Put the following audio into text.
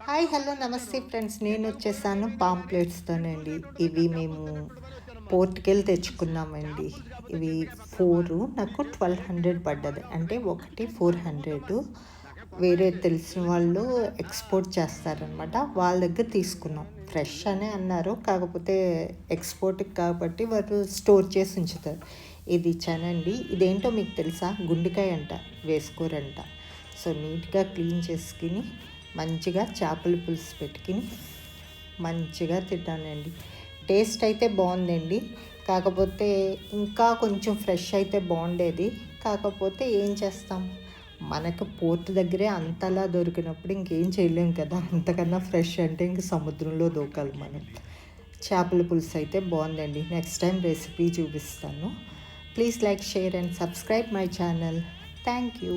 Hi hello నమస్తే friends, నేను వచ్చేసాను పాంప్లెట్స్తోనండి. ఇవి మేము పోర్టుకెళ్ళి తెచ్చుకున్నామండి. ఇవి 4 నాకు 1200 పడ్డది. అంటే ఒకటి 400. వేరే తెలిసిన వాళ్ళు ఎక్స్పోర్ట్ చేస్తారనమాట, వాళ్ళ దగ్గర తీసుకున్నాం. ఫ్రెష్ అనే అన్నారు, కాకపోతే ఎక్స్పోర్ట్కి కాబట్టి వారు స్టోర్ చేసి ఉంచుతారు. ఇది చనండి. ఇదేంటో మీకు తెలుసా? గుండెకాయ అంట, వేసుకోరంట. సో నీట్గా క్లీన్ చేసుకుని మంచిగా చేపల పులుసు పెట్టుకుని మంచిగా తింటానండి. టేస్ట్ అయితే బాగుందండి, కాకపోతే ఇంకా కొంచెం ఫ్రెష్ అయితే బాగుండేది. కాకపోతే ఏం చేస్తాం, మనకు పోర్ట్ దగ్గరే అంతలా దొరికినప్పుడు ఇంకేం చేయలేం కదా. అంతకన్నా ఫ్రెష్ అంటే ఇంక సముద్రంలో దూకాలి మనం. చేపల పులుసు అయితే బాగుందండి. నెక్స్ట్ టైం రెసిపీ చూపిస్తాను. Please like, share and subscribe my channel. Thank you.